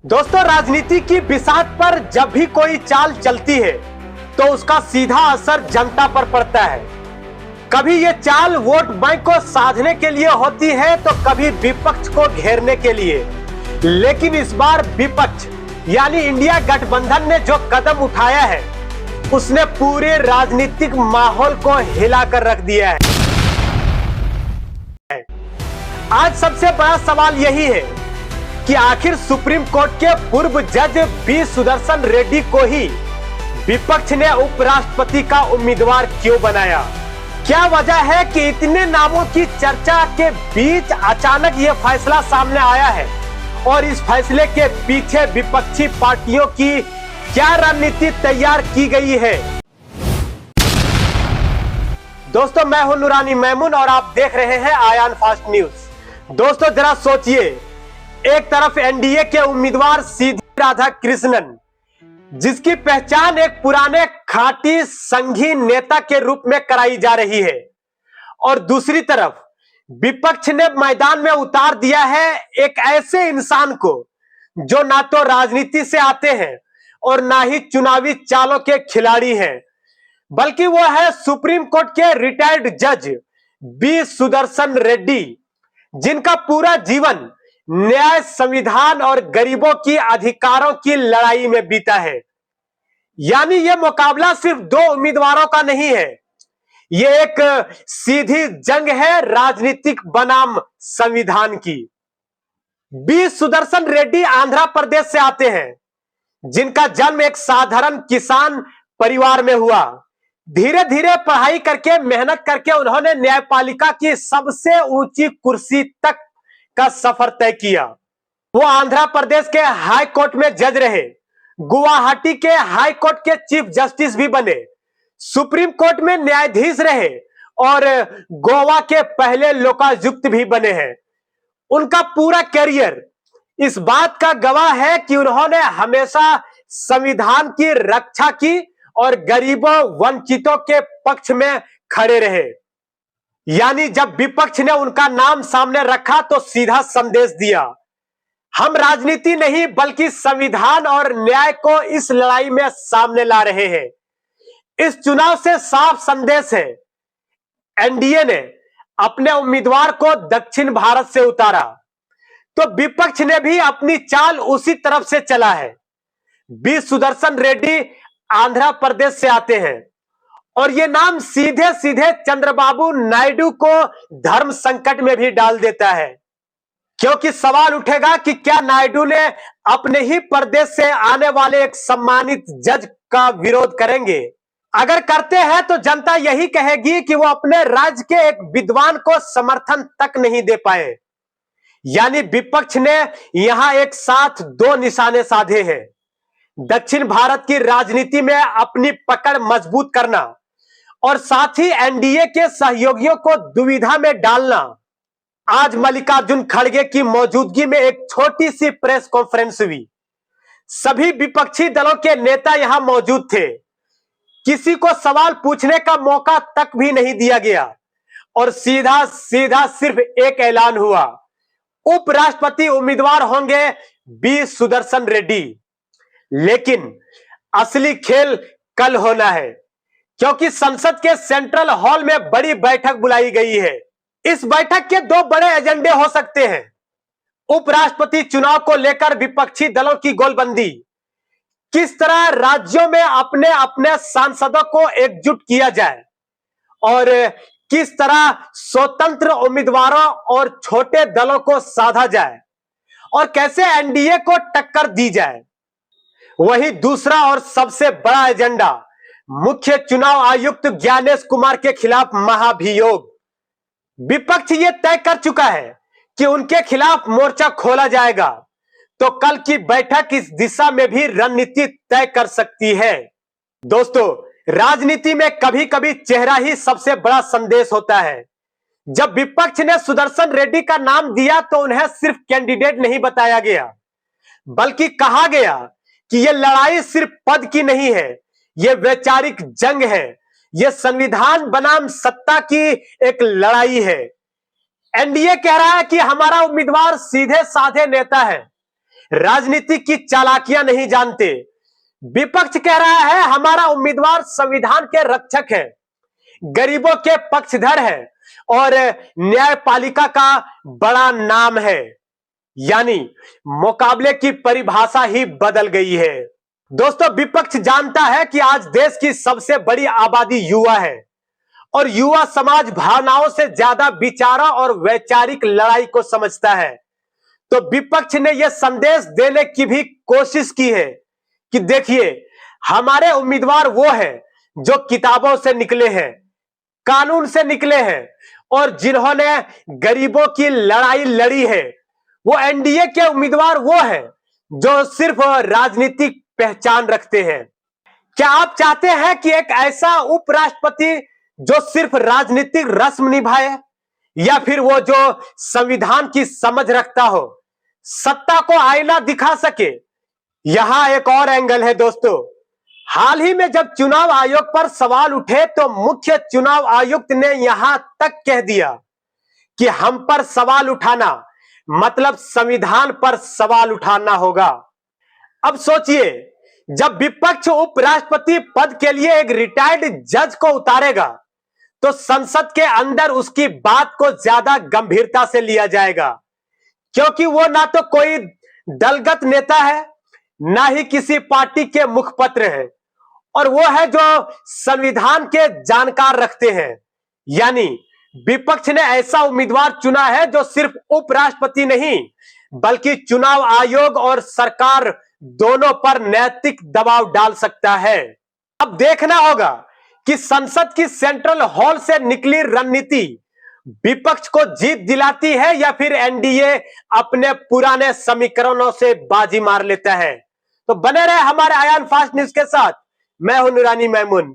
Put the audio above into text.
दोस्तों, राजनीति की बिसात पर जब भी कोई चाल चलती है तो उसका सीधा असर जनता पर पड़ता है। कभी ये चाल वोट बैंक को साधने के लिए होती है तो कभी विपक्ष को घेरने के लिए। लेकिन इस बार विपक्ष यानी इंडिया गठबंधन ने जो कदम उठाया है उसने पूरे राजनीतिक माहौल को हिलाकर रख दिया है। आज सबसे बड़ा सवाल यही है कि आखिर सुप्रीम कोर्ट के पूर्व जज बी सुदर्शन रेड्डी को ही विपक्ष ने उपराष्ट्रपति का उम्मीदवार क्यों बनाया। क्या वजह है कि इतने नामों की चर्चा के बीच अचानक यह फैसला सामने आया है और इस फैसले के पीछे विपक्षी पार्टियों की क्या रणनीति तैयार की गई है। दोस्तों, मैं हूं नूरानी मैमून और आप देख रहे हैं आयान फास्ट न्यूज। दोस्तों, जरा सोचिए, एक तरफ एनडीए के उम्मीदवार सीधी राधाकृष्णन, जिसकी पहचान एक पुराने खाटी संघी नेता के रूप में कराई जा रही है, और दूसरी तरफ विपक्ष ने मैदान में उतार दिया है एक ऐसे इंसान को जो ना तो राजनीति से आते हैं और ना ही चुनावी चालों के खिलाड़ी हैं, बल्कि वो है सुप्रीम कोर्ट के रिटायर्ड जज बी सुदर्शन रेड्डी, जिनका पूरा जीवन न्याय, संविधान और गरीबों की अधिकारों की लड़ाई में बीता है। यानी यह मुकाबला सिर्फ दो उम्मीदवारों का नहीं है, यह एक सीधी जंग है राजनीतिक बनाम संविधान की। बी सुदर्शन रेड्डी आंध्र प्रदेश से आते हैं, जिनका जन्म एक साधारण किसान परिवार में हुआ। धीरे धीरे पढ़ाई करके, मेहनत करके उन्होंने न्यायपालिका की सबसे ऊंची कुर्सी तक का सफर तय किया। वो आंध्र प्रदेश के हाई कोर्ट में जज रहे, गुवाहाटी के हाई कोर्ट के चीफ जस्टिस भी बने, सुप्रीम कोर्ट में न्यायाधीश रहे और गोवा के पहले लोकायुक्त भी बने हैं। उनका पूरा करियर इस बात का गवाह है कि उन्होंने हमेशा संविधान की रक्षा की और गरीबों, वंचितों के पक्ष में खड़े रहे। यानी जब विपक्ष ने उनका नाम सामने रखा तो सीधा संदेश दिया, हम राजनीति नहीं बल्कि संविधान और न्याय को इस लड़ाई में सामने ला रहे हैं। इस चुनाव से साफ संदेश है, एनडीए ने अपने उम्मीदवार को दक्षिण भारत से उतारा तो विपक्ष ने भी अपनी चाल उसी तरफ से चला है। बी सुदर्शन रेड्डी आंध्र प्रदेश से आते हैं और ये नाम सीधे सीधे चंद्रबाबू नायडू को धर्म संकट में भी डाल देता है, क्योंकि सवाल उठेगा कि क्या नायडू ने अपने ही प्रदेश से आने वाले एक सम्मानित जज का विरोध करेंगे। अगर करते हैं तो जनता यही कहेगी कि वो अपने राज्य के एक विद्वान को समर्थन तक नहीं दे पाए। यानी विपक्ष ने यहां एक साथ दो निशाने साधे हैं, दक्षिण भारत की राजनीति में अपनी पकड़ मजबूत करना और साथ ही एनडीए के सहयोगियों को दुविधा में डालना। आज मल्लिकार्जुन खड़गे की मौजूदगी में एक छोटी सी प्रेस कॉन्फ्रेंस हुई। सभी विपक्षी दलों के नेता यहां मौजूद थे, किसी को सवाल पूछने का मौका तक भी नहीं दिया गया और सीधा सीधा सिर्फ एक ऐलान हुआ, उपराष्ट्रपति उम्मीदवार होंगे बी सुदर्शन रेड्डी। लेकिन असली खेल कल होना है, क्योंकि संसद के सेंट्रल हॉल में बड़ी बैठक बुलाई गई है। इस बैठक के दो बड़े एजेंडे हो सकते हैं, उपराष्ट्रपति चुनाव को लेकर विपक्षी दलों की गोलबंदी, किस तरह राज्यों में अपने अपने सांसदों को एकजुट किया जाए और किस तरह स्वतंत्र उम्मीदवारों और छोटे दलों को साधा जाए और कैसे एनडीए को टक्कर दी जाए। वहीं दूसरा और सबसे बड़ा एजेंडा मुख्य चुनाव आयुक्त ज्ञानेश कुमार के खिलाफ महाभियोग। विपक्ष ये तय कर चुका है कि उनके खिलाफ मोर्चा खोला जाएगा, तो कल की बैठक इस दिशा में भी रणनीति तय कर सकती है। दोस्तों, राजनीति में कभी कभी चेहरा ही सबसे बड़ा संदेश होता है। जब विपक्ष ने सुदर्शन रेड्डी का नाम दिया तो उन्हें सिर्फ कैंडिडेट नहीं बताया गया, बल्कि कहा गया कि यह लड़ाई सिर्फ पद की नहीं है, यह वैचारिक जंग है, यह संविधान बनाम सत्ता की एक लड़ाई है। एनडीए कह रहा है कि हमारा उम्मीदवार सीधे साधे नेता है, राजनीति की चालाकियां नहीं जानते। विपक्ष कह रहा है हमारा उम्मीदवार संविधान के रक्षक है, गरीबों के पक्षधर है और न्यायपालिका का बड़ा नाम है। यानी मुकाबले की परिभाषा ही बदल गई है। दोस्तों, विपक्ष जानता है कि आज देश की सबसे बड़ी आबादी युवा है और युवा समाज भावनाओं से ज्यादा विचारों और वैचारिक लड़ाई को समझता है। तो विपक्ष ने यह संदेश देने की भी कोशिश की है कि देखिए, हमारे उम्मीदवार वो हैं जो किताबों से निकले हैं, कानून से निकले हैं और जिन्होंने गरीबों की लड़ाई लड़ी है। वो एनडीए के उम्मीदवार वो हैं जो सिर्फ राजनीतिक पहचान रखते हैं। क्या आप चाहते हैं कि एक ऐसा उपराष्ट्रपति जो सिर्फ राजनीतिक रस्म निभाए, या फिर वो जो संविधान की समझ रखता हो, सत्ता को आईना दिखा सके? यहां एक और एंगल है दोस्तों। हाल ही में जब चुनाव आयोग पर सवाल उठे तो मुख्य चुनाव आयुक्त ने यहां तक कह दिया कि हम पर सवाल उठाना मतलब संविधान पर सवाल उठाना होगा। अब सोचिए, जब विपक्ष उपराष्ट्रपति पद के लिए एक रिटायर्ड जज को उतारेगा तो संसद के अंदर उसकी बात को ज्यादा गंभीरता से लिया जाएगा, क्योंकि वो ना तो कोई दलगत नेता है, ना ही किसी पार्टी के मुखपत्र हैं, और वो है जो संविधान के जानकार रखते हैं। यानी विपक्ष ने ऐसा उम्मीदवार चुना है जो सिर्फ उपराष्ट्रपति नहीं बल्कि चुनाव आयोग और सरकार दोनों पर नैतिक दबाव डाल सकता है। अब देखना होगा कि संसद की सेंट्रल हॉल से निकली रणनीति विपक्ष को जीत दिलाती है या फिर एनडीए अपने पुराने समीकरणों से बाजी मार लेता है। तो बने रहे हमारे आयान फास्ट न्यूज के साथ। मैं हूं नूरानी मैमून।